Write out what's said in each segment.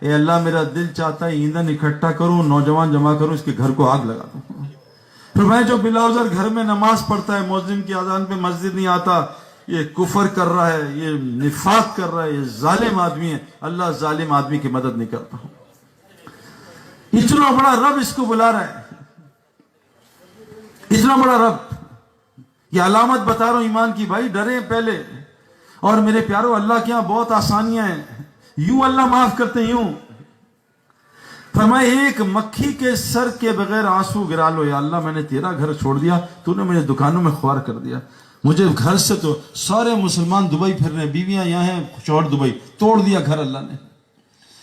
اے اللہ میرا دل چاہتا ہے ایندھن اکٹھا کروں، نوجوان جمع کروں، اس کے گھر کو آگ لگا دوں۔ پھر میں جو بلا عذر گھر میں نماز پڑھتا ہے، مؤذن کی اذان پہ مسجد نہیں آتا، یہ کفر کر رہا ہے، یہ نفاق کر رہا ہے، یہ ظالم آدمی ہے، اللہ ظالم آدمی کی مدد نہیں کرتا ہوں۔ اتنا بڑا رب اس کو بلا رہا ہے، اتنا بڑا رب۔ یہ علامت بتا رہا ہوں ایمان کی، بھائی ڈریں پہلے۔ اور میرے پیارو، اللہ کے یہاں بہت آسانیاں ہیں، یوں اللہ معاف کرتے ہیں، یوں فرمائے ایک مکھی کے سر کے بغیر آنسو گرا لو، یا اللہ میں نے تیرا گھر چھوڑ دیا، تو نے مجھے دکانوں میں خوار کر دیا، مجھے گھر سے تو سارے مسلمان دبئی پھر رہے ہیں، بیویاں یہاں ہیں، شوہر دبئی، توڑ دیا گھر اللہ نے۔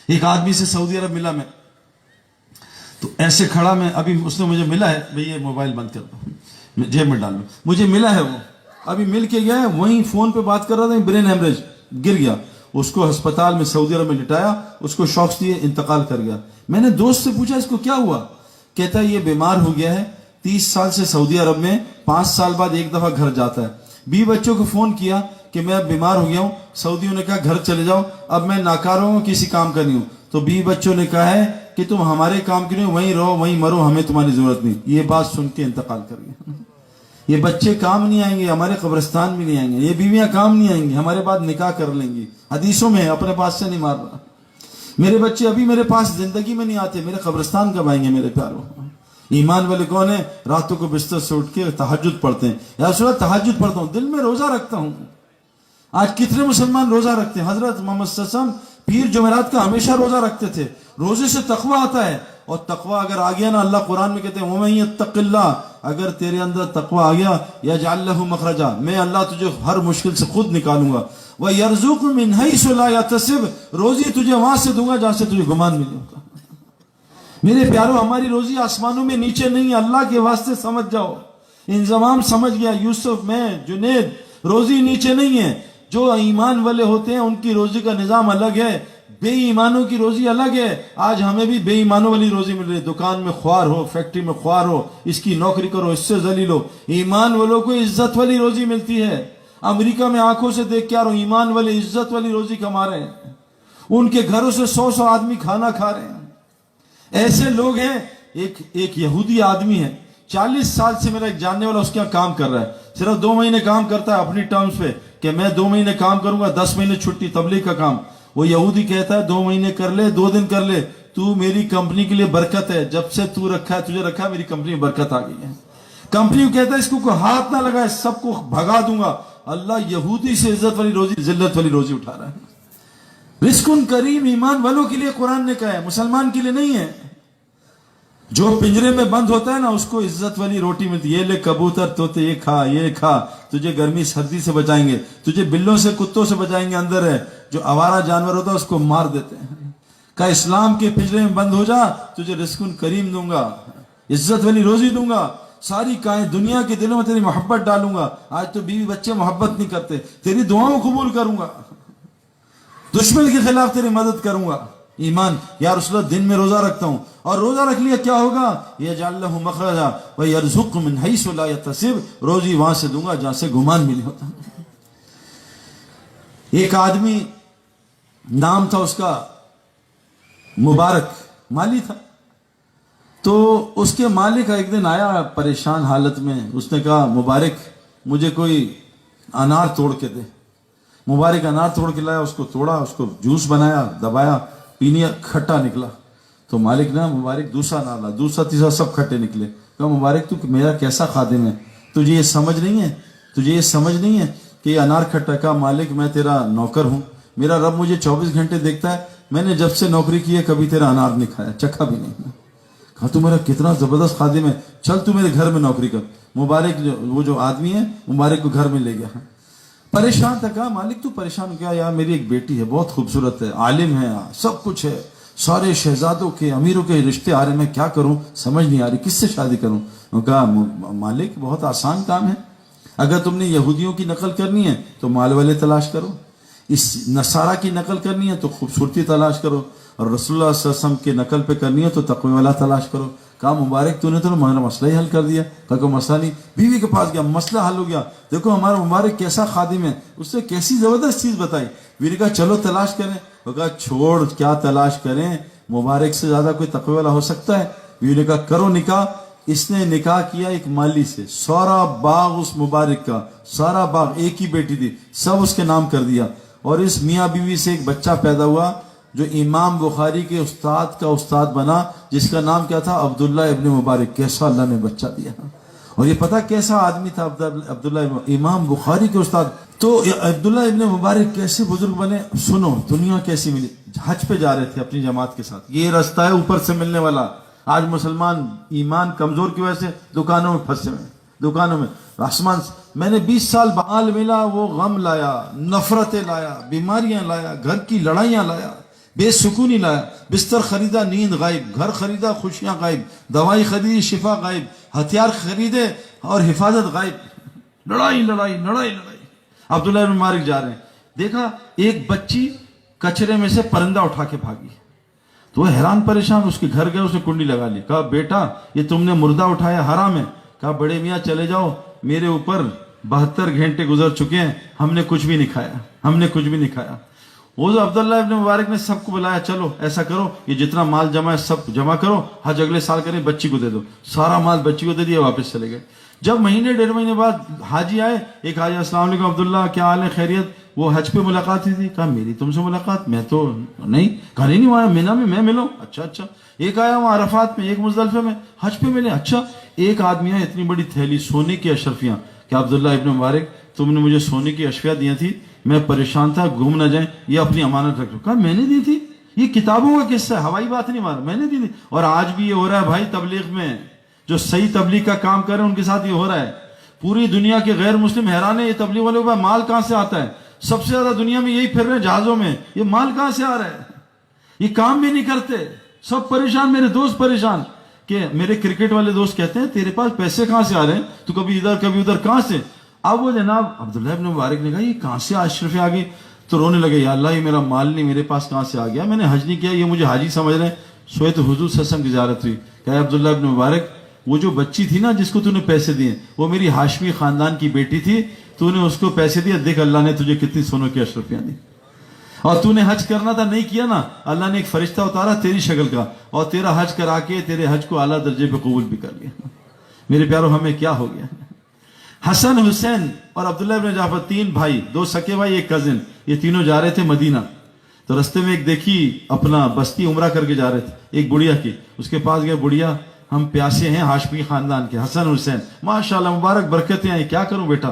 ایک آدمی سے سعودی عرب ملا میں، تو ایسے کھڑا میں، ابھی اس نے مجھے ملا ہے، بھئی یہ موبائل بند کر دو، جیب میں ڈال لو، مجھے ملا ہے، وہ ابھی مل کے گیا ہے، وہیں فون پہ بات کر رہا تھا، برین ہیمریج گر گیا، اس کو ہسپتال میں سعودی عرب میں لٹایا، اس کو شوکس دیے، انتقال کر گیا۔ میں نے دوست سے پوچھا اس کو کیا ہوا؟ کہتا ہے یہ بیمار ہو گیا ہے، 30 سال سے سعودی عرب میں 5 سال بعد ایک دفعہ گھر جاتا ہے۔ 20 بچوں کو فون کیا کہ میں اب بیمار ہو گیا ہوں، سعودیوں نے کہا گھر چلے جاؤ، اب میں ناکار ہوں، کسی کام کا نہیں ہوں۔ تو 20 بچوں نے کہا ہے کہ تم ہمارے کام کے نہیں، وہیں رہو، وہیں مرو، ہمیں تمہاری ضرورت نہیں۔ یہ بات سن کے انتقال کر گیا۔ یہ بچے کام نہیں آئیں گے، ہمارے قبرستان بھی نہیں آئیں گے، یہ بیویاں کام نہیں آئیں گی، ہمارے بعد نکاح کر لیں گی۔ حدیثوں میں اپنے پاس سے نہیں مار رہا، میرے بچے ابھی میرے پاس زندگی میں نہیں آتے، میرے قبرستان کب آئیں گے میرے پیاروں؟ ایمان والے کون ہیں؟ راتوں کو بستر سے اٹھ کے تہجد پڑھتے ہیں، یا رسول اللہ تہجد پڑھتا ہوں، دل میں روزہ رکھتا ہوں۔ آج کتنے مسلمان روزہ رکھتے ہیں؟ حضرت محمد صلی اللہ علیہ وسلم پیر جمعرات کا ہمیشہ روزہ رکھتے تھے، روزے سے تقوی آتا ہے، اور تقوی اگر آ گیا نا، اللہ قرآن میں کہتے ہیں وَمَن يَتَّقِ اللَّهَ، اگر تیرے اندر تقوی آ گیا، يَجْعَلْ لَهُ مَخْرَجًا، میں اللہ تجھے ہر مشکل سے خود نکالوں گا، وَيَرْزُقْ مِنْ حَيْثُ لَا يَحْتَسِبُ، روزی تجھے وہاں سے دوں گا جہاں سے تجھے گمان نہیں ہوگا۔ میرے پیارو، ہماری روزی آسمانوں میں نیچے نہیں ہے، اللہ کے واسطے سمجھ جاؤ۔ انضمام سمجھ گیا، یوسف، میں، جنید، روزی نیچے نہیں ہے۔ جو ایمان والے ہوتے ہیں ان کی روزی کا نظام الگ ہے، بے ایمانوں کی روزی الگ ہے۔ آج ہمیں بھی بے ایمانوں والی روزی مل رہی ہے، دکان میں خوار ہو، فیکٹری میں خوار ہو، اس کی نوکری کرو، اس سے ذلیل ہو۔ ایمان والوں کو عزت والی روزی ملتی ہے۔ امریکہ میں آنکھوں سے دیکھ کے آ رہا ہوں، ایمان والے عزت والی روزی کما رہے ہیں، ان کے گھروں سے 100 آدمی کھانا کھا رہے ہیں۔ ایسے لوگ ہیں، ایک یہودی آدمی ہے، 40 سال سے میرا ایک جاننے والا اس کے یہاں کام کر رہا ہے، صرف 2 مہینے کام کرتا ہے اپنی ٹرمز پہ کہ میں 2 مہینے کام کروں گا، 10 مہینے چھٹی، تبلیغ کا کام۔ وہ یہودی کہتا ہے 2 مہینے کر لے، 2 دن کر لے، تو میری کمپنی کے لیے برکت ہے، جب سے تو رکھا ہے، تجھے رکھا ہے، میری کمپنی میں برکت آ گئی ہے۔ کمپنی کو کہتا ہے اس کو کوئی ہاتھ نہ لگائے، سب کو بھگا دوں گا۔ اللہ یہودی سے عزت والی روزی، ذلت والی روزی اٹھا رہا ہے۔ رزق کریم ایمان والوں کے لیے قرآن نے کہا ہے، مسلمان کے لیے نہیں ہے۔ جو پنجرے میں بند ہوتا ہے نا، اس کو عزت والی روٹی ملتی ہے، یہ لے کبوتر طوطے، یہ کھا، یہ کھا، تجھے گرمی سردی سے بچائیں گے، تجھے بلوں سے کتوں سے بچائیں گے۔ اندر ہے جو آوارہ جانور ہوتا ہے اس کو مار دیتے ہیں۔ کہا اسلام کے پنجرے میں بند ہو جا، تجھے رزق کریم دوں گا، عزت والی روزی دوں گا، ساری دنیا کے دلوں میں تیری محبت ڈالوں گا۔ آج تو بیوی بچے محبت نہیں کرتے، تیری دعاؤں قبول کروں گا، دشمن کے خلاف تیری مدد کروں گا۔ ایمان، یا رسول اللہ دن میں روزہ رکھتا ہوں، اور روزہ رکھ لیا کیا ہوگا؟ یجعل لہ مخرجا ویرزق من حیث لا یحتسب، روزی وہاں سے دوں گا جہاں سے گمان بھی نہیں ہوتا۔ ایک آدمی، نام تھا اس کا مبارک، مالی تھا، تو اس کے مالک ایک دن آیا پریشان حالت میں، اس نے کہا مبارک مجھے کوئی انار توڑ کے دے۔ مبارک انار توڑ کے لایا، اس کو توڑا، اس کو جوس بنایا، دبایا، پینی، کھٹا نکلا۔ تو مالک نے مبارک دوسرا نالا، دوسرا تیسرا سب کھٹے نکلے۔ کہا مبارک تو میرا کیسا خادم ہے، تجھے یہ سمجھ نہیں ہے، تجھے یہ سمجھ نہیں ہے کہ یہ انار کھٹا؟ کہا مالک میں تیرا نوکر ہوں، میرا رب مجھے 24 گھنٹے دیکھتا ہے، میں نے جب سے نوکری کی ہے کبھی تیرا انار نہیں کھایا، چکھا بھی نہیں۔ کہا تو میرا کتنا زبردست خادم ہے، چل تو میرے گھر میں نوکری کر۔ مبارک وہ جو آدمی ہے مبارک کو گھر میں لے گیا، پریشان تھا۔ کہا مالک تو پریشان کیا؟ یار میری ایک بیٹی ہے، بہت خوبصورت ہے، عالم ہے، سب کچھ ہے، سارے شہزادوں کے امیروں کے رشتے آ رہے، میں کیا کروں سمجھ نہیں آ رہی، کس سے شادی کروں؟ کہا مالک بہت آسان کام ہے، اگر تم نے یہودیوں کی نقل کرنی ہے تو مال والے تلاش کرو، اس نصارہ کی نقل کرنی ہے تو خوبصورتی تلاش کرو، اور رسول اللہ صلی اللہ علیہ وسلم کی نقل پہ کرنی ہے تو تقوی والا تلاش کرو۔ کہا مبارک تو نے تو ہمارا مسئلہ ہی حل کر دیا۔ کہا کوئی مسئلہ نہیں، بیوی کے پاس گیا، مسئلہ حل ہو گیا، دیکھو ہمارا مبارک کیسا خادم ہے، اس نے کیسی زبردست چیز بتائی۔ بیوی نے کہا چلو تلاش کریں۔ وہ کہا چھوڑ کیا تلاش کریں, مبارک سے زیادہ کوئی تقوی والا ہو سکتا ہے؟ بیوی نے کہا کرو نکاح. اس نے نکاح کیا ایک مالی سے, سارا باغ اس مبارک کا, سارا باغ, ایک ہی بیٹی تھی, سب اس کے نام کر دیا. اور اس میاں بیوی سے ایک بچہ پیدا ہوا جو امام بخاری کے استاد کا استاد بنا, جس کا نام کیا تھا؟ عبداللہ ابن مبارک. کیسا اللہ نے بچہ دیا, اور یہ پتہ کیسا آدمی تھا عبداللہ امام بخاری کے استاد. تو عبداللہ ابن مبارک کیسے بزرگ بنے, سنو دنیا کیسی ملی. حج پہ جا رہے تھے اپنی جماعت کے ساتھ, یہ راستہ ہے اوپر سے ملنے والا. آج مسلمان ایمان کمزور کی وجہ سے دکانوں میں پھنسے ہوئے, دکانوں میں آسمان. میں نے 20 سال بحال ملا, وہ غم لایا, نفرتیں لایا, بیماریاں لایا, گھر کی لڑائیاں لایا, بے سکونی لایا. بستر خریدا نیند غائب, گھر خریدا خوشیاں غائب, دوائی خریدی شفا غائب, ہتھیار خریدے اور حفاظت غائب. لڑائی لڑائی لڑائی لڑائی. عبداللہ بن مبارک جا رہے ہیں, دیکھا ایک بچی کچرے میں سے پرندہ اٹھا کے بھاگی. تو وہ حیران پریشان, اس کے گھر گئے, اس نے کنڈی لگا لی. کہا بیٹا یہ تم نے مردہ اٹھایا حرام ہے. کہا بڑے میاں چلے جاؤ, میرے اوپر 72 گھنٹے گزر چکے ہیں, ہم نے کچھ بھی نہیں کھایا, ہم نے کچھ بھی نہیں کھایا. وہ جو عبداللہ ابن مبارک نے سب کو بلایا, چلو ایسا کرو یہ جتنا مال جمع ہے سب جمع کرو, حج اگلے سال کریں, بچی کو دے دو. سارا مال بچی کو دے دیا, واپس چلے گئے. جب مہینے 1.5 مہینے بعد حاجی آئے, ایک حاجی السلام علیکم عبداللہ کیا حال ہے خیریت, وہ حج پہ ملاقات ہوئی تھی. کہا میری تم سے ملاقات, میں تو نہیں, کہا نہیں وہاں مینا میں ملوں. اچھا اچھا. ایک آیا وہاں عرفات میں, ایک مزدلفہ میں, حج پہ ملے. اچھا. ایک آدمی ہے اتنی بڑی تھیلی سونے کی اشرفیاں, کہ عبداللہ ابن مبارک تم نے مجھے سونے کی اشرفیاں دی تھی, میں پریشان تھا گم نہ جائیں, یہ اپنی امانت رکھ لو. کہا میں نے دی تھی, یہ کتابوں کا قصہ ہے, ہوائی بات نہیں مارا, میں نے دی تھی. اور آج بھی یہ ہو رہا ہے بھائی تبلیغ میں, جو صحیح تبلیغ کا کام کر رہے ہیں ان کے ساتھ یہ ہو رہا ہے. پوری دنیا کے غیر مسلم حیران ہے یہ تبلیغ والے کو, مال کہاں سے آتا ہے. سب سے زیادہ دنیا میں یہی پھر رہے ہیں جہازوں میں, یہ مال کہاں سے آ رہا ہے, یہ کام بھی نہیں کرتے, سب پریشان. میرے دوست پریشان, کہ میرے کرکٹ والے دوست کہتے ہیں تیرے پاس پیسے کہاں سے آ رہے ہیں, تو کبھی ادھر کبھی ادھر, کہاں سے. اب وہ جناب عبداللہ ابن مبارک نے کہا یہ کہاں سے اشرفی آ گئی, تو رونے لگے, یا اللہ یہ میرا مال نہیں, میرے پاس کہاں سے آ گیا, میں نے حج نہیں کیا, یہ مجھے حاجی سمجھ رہے ہیں. سوئے تو حضور صلی اللہ علیہ وسلم کی زیارت ہوئی. کہا عبداللہ ابن مبارک وہ جو بچی تھی نا جس کو تو نے پیسے دیے, وہ میری ہاشمی خاندان کی بیٹی تھی, تو نے اس کو پیسے دیا, دیکھ اللہ نے تجھے کتنی سونوں کی اشرفیاں دی. اور تو نے حج کرنا تھا نہیں کیا نا, اللہ نے ایک فرشتہ اتارا تیری شکل کا, اور تیرا حج کرا کے تیرے حج کو اعلیٰ درجے پہ قبول بھی کر لیا. میرے پیاروں ہمیں کیا ہو گیا. حسن حسین اور عبداللہ ابن جعفر 3 بھائی, 2 سکے بھائی ایک کزن, یہ تینوں جا رہے تھے مدینہ. تو رستے میں ایک دیکھی اپنا بستی عمرہ کر کے جا رہے تھے, ایک بڑھیا کی, اس کے پاس گئے, بڑھیا ہم پیاسے ہیں ہاشمی خاندان کے, حسن حسین ماشاءاللہ مبارک برکتیں ہیں, کیا کروں بیٹا,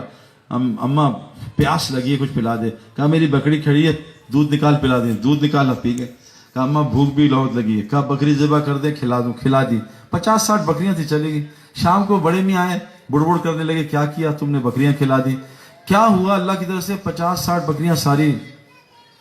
اماں پیاس لگی ہے کچھ پلا دے. کہا میری بکری کھڑی ہے, دودھ نکال پلا دیں, دودھ نکالا پی گئے. کہا اماں بھوک بھی بہت لگی ہے, کہا بکری ذبح کر دے کھلا دوں, کھلا دی. 50-60 بکریاں تھی, چلے گی. شام کو بڑے میاں آئے, بڑبڑ کرنے لگے, کیا کیا تم نے, بکریاں کھلا دی. کیا ہوا, اللہ کی طرف سے 50-60 بکریاں ساری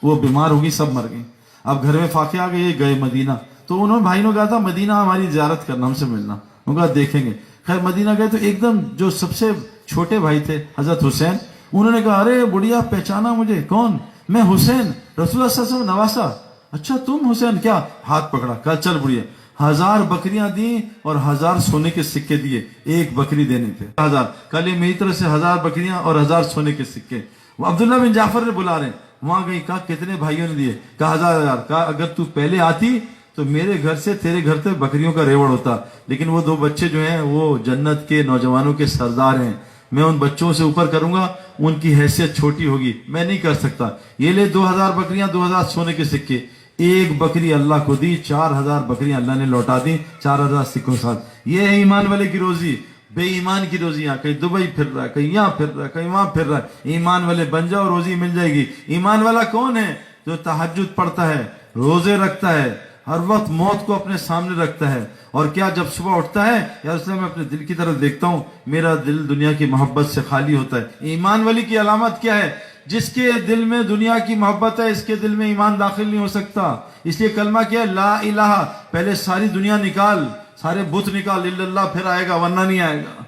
وہ بیمار ہوگی, سب مر گئی. اب گھر میں فاقے آ گئے, گئے مدینہ. تو انہوں نے بھائی نے کہا تھا مدینہ ہماری زیارت کرنا, ہم سے ملنا. انہوں نے کہا دیکھیں گے. خیر مدینہ گئے تو ایک دم جو سب سے چھوٹے بھائی تھے حضرت حسین, انہوں نے کہا ارے بڑھیا پہچانا مجھے, کون, میں حسین, رسول اللہ صلی اللہ علیہ وسلم نواسا. اچھا تم حسین, کیا, ہاتھ پکڑا. کہا چل بڑھیا. 1000 بکریاں دیں اور 1000 سونے کے سکے دیے ایک بکری دینے پہ. 1000, کل میری طرف سے 1000 بکریاں اور 1000 سونے کے سکے. وہ عبداللہ بن جعفر نے بلا رہے ہیں, وہاں گئی. کہا کتنے بھائیوں نے دیے, کہا 1000. کہا اگر تو پہلے آتی تو میرے گھر سے تیرے گھر تک بکریوں کا ریوڑ ہوتا, لیکن وہ 2 بچے جو ہیں وہ جنت کے نوجوانوں کے سردار ہیں, میں ان بچوں سے اوپر کروں گا, ان کی حیثیت چھوٹی ہوگی, میں نہیں کر سکتا. یہ لے 2000 بکریاں, 2000 سونے کے سکے. ایک بکری اللہ کو دی, 4000 بکریاں اللہ نے لوٹا دی 4000 سکوں ساتھ. یہ ہے ایمان والے کی روزی. بے ایمان کی روزیاں, کہیں دبئی پھر رہا ہے, کہیں یہاں پھر رہا ہے, کہیں وہاں پھر رہا ہے. ایمان والے بن جاؤ, روزی مل جائے گی. ایمان والا کون ہے, جو تہجد پڑھتا ہے, روزے رکھتا ہے, ہر وقت موت کو اپنے سامنے رکھتا ہے. اور کیا جب صبح اٹھتا ہے, یا اس لیے میں اپنے دل کی طرف دیکھتا ہوں, میرا دل دنیا کی محبت سے خالی ہوتا ہے. ایمان والی کی علامت کیا ہے, جس کے دل میں دنیا کی محبت ہے, اس کے دل میں ایمان داخل نہیں ہو سکتا. اس لیے کلمہ کیا ہے, لا الہ, پہلے ساری دنیا نکال, سارے بت نکال, الا اللہ, پھر آئے گا, ورنہ نہیں آئے گا.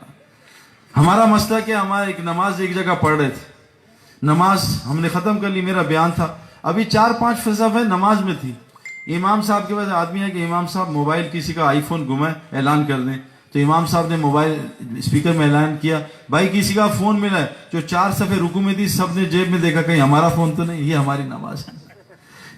ہمارا مسئلہ کیا, ہمارا ایک نماز ایک جگہ پڑھ رہے تھے, نماز ہم نے ختم کر لی, میرا بیان تھا, ابھی 4-5 فصفے نماز میں تھی. امام صاحب کے پاس آدمی ہے کہ امام صاحب موبائل کسی کا آئی فون گما ہے, اعلان کر دیں. تو امام صاحب نے موبائل اسپیکر میں اعلان کیا, بھائی کسی کا فون ملا ہے, جو 4 صفحے رکوع میں تھی, سب نے جیب میں دیکھا, کہیں ہمارا فون تو نہیں, یہ ہماری نماز ہے.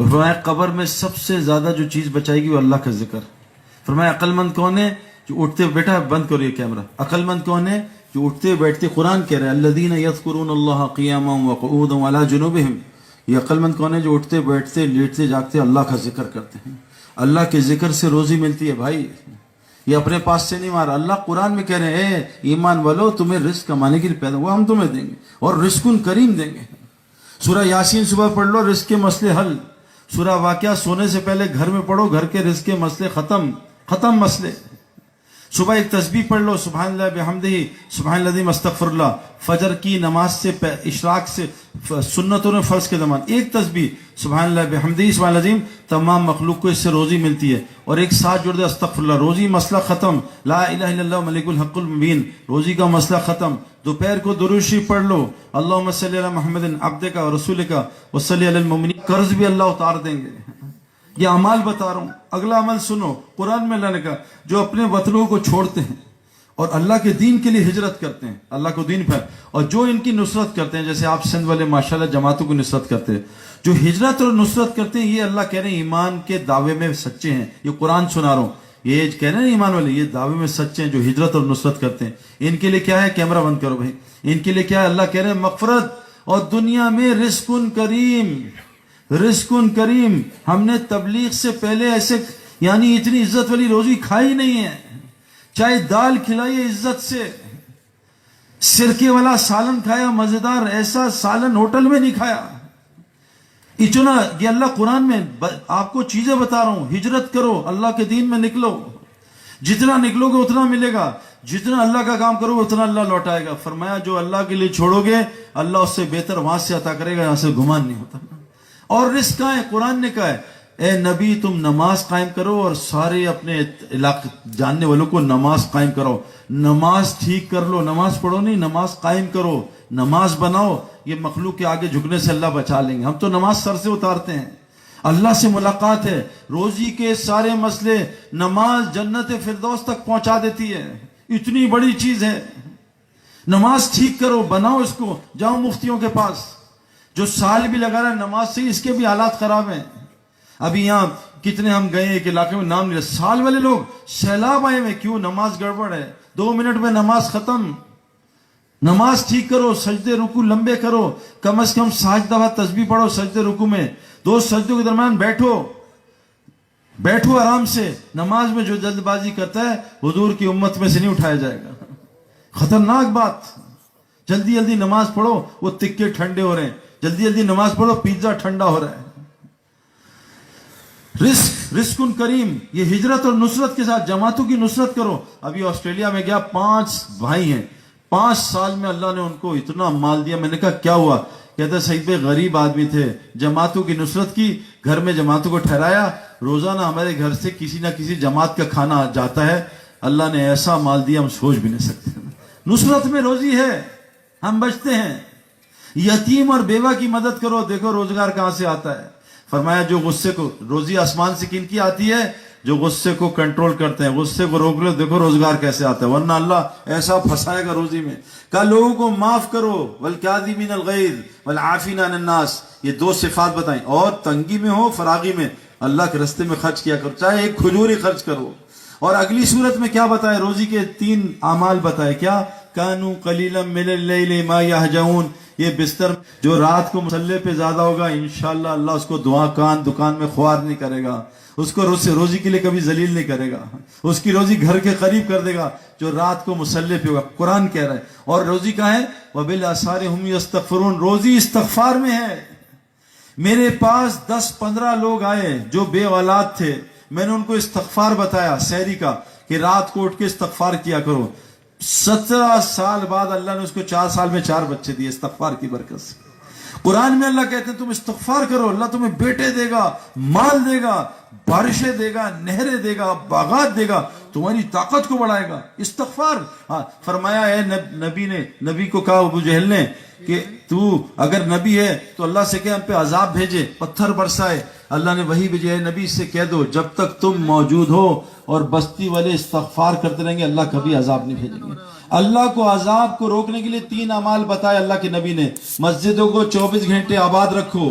فرمایا قبر میں سب سے زیادہ جو چیز بچائے گی وہ اللہ کا ذکر. فرمایا عقل مند کون ہے جو اٹھتے بیٹھا بند کرو یہ کیمرہ. عقل مند کون ہے جو اٹھتے بیٹھتے قرآن کہہ رہے ہیں الذین یذکرون اللہ قیاما وقعودا وعلی جنوبہم. یہ عقل مند کون ہے جو اٹھتے بیٹھتے لیٹتے جاگتے اللہ کا ذکر کرتے ہیں. اللہ کے ذکر سے روزی ملتی ہے بھائی, یہ اپنے پاس سے نہیں مارا. اللہ قرآن میں کہہ رہے ہیں اے ایمان والو تمہیں رزق کمانے کے لیے پیدا ہوا, ہم تمہیں دیں گے اور رزق کریم دیں گے. سورہ یاسین صبح پڑھ لو, رزق کے مسئلے حل. سورہ واقعہ سونے سے پہلے گھر میں پڑھو, گھر کے رزق کے مسئلے ختم مسئلے. صبح ایک تسبیح پڑھ لو سبحان اللہ بحمدہ سبحان العظیم استغفر اللہ. فجر کی نماز سے اشراق سے سنتوں نے فرض کے زمان ایک تسبیح سبحان اللہ بحمدہ سبحان العظیم, تمام مخلوق کو اس سے روزی ملتی ہے. اور ایک ساتھ جوڑ دے استغفر اللہ, روزی مسئلہ ختم. لا الہ الا اللہ ملک الحق المبین, روزی کا مسئلہ ختم. دوپہر کو درود شریف پڑھ لو اللہم صلی علی محمد عبدک و رسولک وصلی علی المؤمنین, قرض بھی اللہ اتار دیں گے. یہ اعمال بتا رہا ہوں. اگلا عمل سنو, قرآن میں اللہ نے کہا جو اپنے وطنوں کو چھوڑتے ہیں اور اللہ کے دین کے لیے ہجرت کرتے ہیں, اللہ کو دین پھیل, اور جو ان کی نصرت کرتے ہیں, جیسے آپ سندھ والے ماشاءاللہ جماعتوں کی نصرت کرتے ہیں, جو ہجرت اور نصرت کرتے ہیں یہ اللہ کہہ رہے ہیں ایمان کے دعوے میں سچے ہیں. یہ قرآن سنا رہا ہوں, یہ کہہ رہے ہیں ایمان والے یہ دعوے میں سچے ہیں جو ہجرت اور نصرت کرتے ہیں. ان کے لیے کیا ہے, کیمرہ بند کرو بھائی, ان کے لیے کیا ہے, اللہ کہہ رہے ہیں مغفرت اور دنیا میں رزق کریم. رزق کریم, ہم نے تبلیغ سے پہلے ایسے یعنی اتنی عزت والی روزی کھائی نہیں ہے. چاہے دال کھلائیے عزت سے, سرکے والا سالن کھایا مزیدار, ایسا سالن ہوٹل میں نہیں کھایا. اتنا یہ اللہ قرآن میں آپ کو چیزیں بتا رہا ہوں. ہجرت کرو, اللہ کے دین میں نکلو, جتنا نکلو گے اتنا ملے گا, جتنا اللہ کا کام کرو اتنا اللہ لوٹائے گا. فرمایا جو اللہ کے لیے چھوڑو گے اللہ اس سے بہتر وہاں سے عطا کرے گا, یہاں سے گمان نہیں ہوتا. اور رزق کہاں ہے, قرآن نے کہا ہے اے نبی تم نماز قائم کرو اور سارے اپنے علاقے جاننے والوں کو نماز قائم کرو. نماز ٹھیک کر لو, نماز پڑھو نہیں, نماز قائم کرو, نماز بناؤ. یہ مخلوق کے آگے جھکنے سے اللہ بچا لیں گے. ہم تو نماز سر سے اتارتے ہیں, اللہ سے ملاقات ہے. روزی کے سارے مسئلے نماز جنت فردوس تک پہنچا دیتی ہے, اتنی بڑی چیز ہے. نماز ٹھیک کرو, بناؤ اس کو. جاؤ مفتیوں کے پاس, جو سال بھی لگا رہا ہے نماز سے, اس کے بھی حالات خراب ہیں. ابھی یہاں کتنے ہم گئے ایک علاقے میں نام نہیں, سال والے لوگ سیلاب آئے ہوئے, کیوں, نماز گڑبڑ ہے. 2 منٹ میں نماز ختم. نماز ٹھیک کرو, سجدے رکوع لمبے کرو, کم از کم 60 دفعہ تسبیح پڑھو سجدے رکوع میں. 2 سجدوں کے درمیان بیٹھو آرام سے. نماز میں جو جلد بازی کرتا ہے حضور کی امت میں سے نہیں اٹھایا جائے گا. خطرناک بات. جلدی جلدی نماز پڑھو, وہ تکے ٹھنڈے ہو رہے ہیں. جلدی جلدی نماز پڑھو, پیزا ٹھنڈا ہو رہا ہے. رزق کریم, یہ ہجرت اور نصرت کے ساتھ جماعتوں کی نصرت کرو. ابھی آسٹریلیا میں گیا, 5 بھائی ہیں, 5 سال میں اللہ نے ان کو اتنا مال دیا. میں نے کہا کیا ہوا, کہتے سعید بھائی غریب آدمی تھے, جماعتوں کی نصرت کی, گھر میں جماعتوں کو ٹھہرایا. روزانہ ہمارے گھر سے کسی نہ کسی جماعت کا کھانا جاتا ہے. اللہ نے ایسا مال دیا ہم سوچ بھی نہیں سکتے. نصرت میں روزی ہے, ہم بچتے ہیں. یتیم اور بیوہ کی مدد کرو, دیکھو روزگار کہاں سے آتا ہے. فرمایا جو غصے کو, روزی آسمان سے کن کی آتی ہے, جو غصے کو کنٹرول کرتے ہیں. غصے کو روک لو, دیکھو روزگار کیسے آتا ہے, ورنہ اللہ ایسا پھنسائے گا روزی میں. کہا لوگوں کو معاف کرو, والکاظمین الغیظ والعافین عن الناس, یہ 2 صفات بتائیں. اور تنگی میں ہو فراغی میں اللہ کے رستے میں خرچ کیا کرو, چاہے ایک کھجور ہی خرچ کرو. اور اگلی صورت میں کیا بتائے, روزی کے 3 اعمال بتائے. کیا, کانوا قلیلا من اللیل ما یہجعون, یہ بستر جو رات کو مسلح پہ زیادہ ہوگا انشاءاللہ اللہ اس کو دکان میں خوار نہیں کرے گا, اس کو روزی کے لیے کبھی ذلیل نہیں کرے گا, اس کی روزی گھر کے قریب کر دے گا جو رات کو مسلح پہ ہوگا. قرآن کہہ رہا ہے. اور روزی کہاں ہے, وبالاسحار هم یستغفرون, روزی استغفار میں ہے. میرے پاس 10-15 لوگ آئے جو بے اولاد تھے, میں نے ان کو استغفار بتایا سحری کا کہ رات کو اٹھ کے استغفار کیا کرو. 17 سال بعد اللہ نے اس کو 4 سال میں 4 بچے دیے استغفار کی برکت سے. قرآن میں اللہ کہتے ہیں تم استغفار کرو, اللہ تمہیں بیٹے دے گا, مال دے گا, بارشیں دے گا, نہریں دے گا, باغات دے گا, تمہاری طاقت کو بڑھائے گا. استغفار. ہاں فرمایا ہے نبی کو کہا ابو جہل نے کہ تو اگر نبی ہے تو اللہ سے کہ ہم پہ عذاب بھیجے, پتھر برسائے. اللہ نے وہی بھیجے, نبی سے کہہ دو جب تک تم موجود ہو اور بستی والے استغفار کرتے رہیں گے اللہ کبھی عذاب نہیں بھیجیں گے. اللہ کو عذاب کو روکنے کے لیے 3 اعمال بتائے اللہ کے نبی نے. مسجدوں کو 24 گھنٹے آباد رکھو,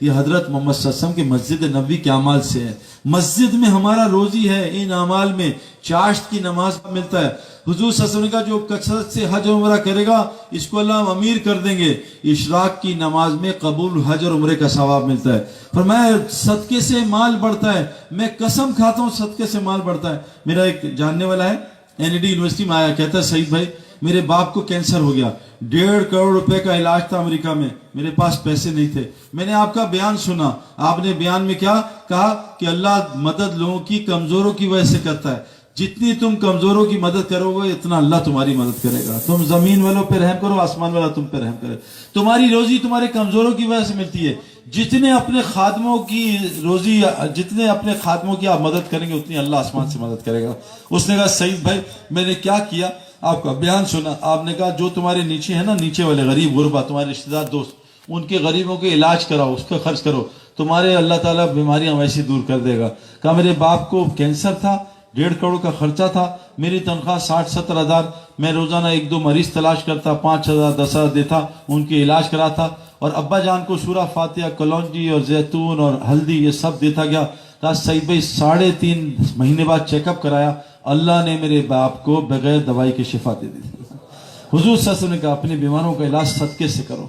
یہ حضرت محمد صلی اللہ علیہ وسلم کے مسجد نبوی کے اعمال سے ہے. مسجد میں ہمارا روزی ہے, ان اعمال میں چاشت کی نماز ملتا ہے. حضور صلی اللہ علیہ وسلم کا جو کثرت سے حج اور عمرہ کرے گا اس کو اللہ امیر کر دیں گے. اشراق کی نماز میں قبول حج اور عمرے کا ثواب ملتا ہے. فرمایا صدقے سے مال بڑھتا ہے, میں قسم کھاتا ہوں صدقے سے مال بڑھتا ہے. میرا ایک جاننے والا ہے NID یونیورسٹی میں آیا, کہتا ہے سعید بھائی میرے باپ کو کینسر ہو گیا, 1.5 کروڑ روپے کا علاج تھا امریکہ میں, میرے پاس پیسے نہیں تھے. میں نے آپ کا بیان سنا, آپ نے بیان میں کیا کہا کہ اللہ مدد لوگوں کی کمزوروں کی وجہ سے کرتا ہے. جتنی تم کمزوروں کی مدد کرو گے اتنا اللہ تمہاری مدد کرے گا. تم زمین والوں پہ رحم کرو, آسمان والا تم پہ رحم کرے. تمہاری روزی تمہارے کمزوروں کی وجہ سے ملتی ہے. جتنے اپنے خادموں کی روزی, جتنے اپنے خادموں کی آپ مدد کریں گے اتنی اللہ آسمان سے مدد کرے گا. اس نے کہا سعید بھائی میں نے کیا کیا, آپ کا بیان سنا. آپ نے کہا جو تمہارے نیچے ہے نا, نیچے والے غریب غربا تمہارے رشتہ دار دوست, ان کے غریبوں کے علاج کراؤ, اس کا خرچ کرو, تمہارے اللہ تعالیٰ بیماریاں ویسے دور کر دے گا. کہا میرے باپ کو کینسر تھا, 1.5 کروڑ کا خرچہ تھا, میری تنخواہ 60-70 ہزار, میں روزانہ 1-2 مریض تلاش کرتا, 5,000 10,000 دیتا, ان کے علاج کراتا, اور ابا جان کو سورہ فاتحہ, کلونجی اور زیتون اور ہلدی یہ سب دیتا گیا. کہا سعید بھائی 3.5 مہینے بعد چیک اپ کرایا, اللہ نے میرے باپ کو بغیر دوائی کے شفا دے دی. حضور صلی اللہ علیہ وسلم نے کہا اپنے بیماروں کا علاج صدقے سے کرو,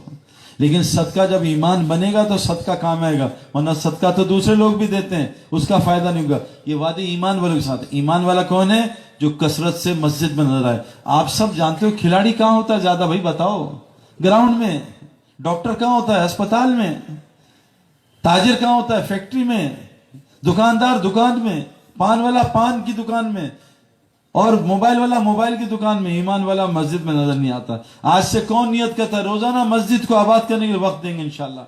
لیکن صدقہ جب ایمان بنے گا تو صدقہ کام آئے گا, ورنہ صدقہ تو دوسرے لوگ بھی دیتے ہیں, اس کا فائدہ نہیں ہوگا. یہ وعدے ایمان والوں کے ساتھ. ایمان والا کون ہے؟ جو کثرت سے مسجد میں نظر آئے. آپ سب جانتے ہو کھلاڑی کہاں ہوتا ہے زیادہ, بھائی بتاؤ؟ گراؤنڈ میں. ڈاکٹر کہاں ہوتا ہے؟ اسپتال میں. تاجر کہاں ہوتا ہے؟ فیکٹری میں. دکاندار دکان میں. پان والا پان کی دکان میں, اور موبائل والا موبائل کی دکان میں. ایمان والا مسجد میں نظر نہیں آتا. آج سے کون نیت کرتا ہے روزانہ مسجد کو آباد کرنے کے لیے وقت دیں گے انشاءاللہ.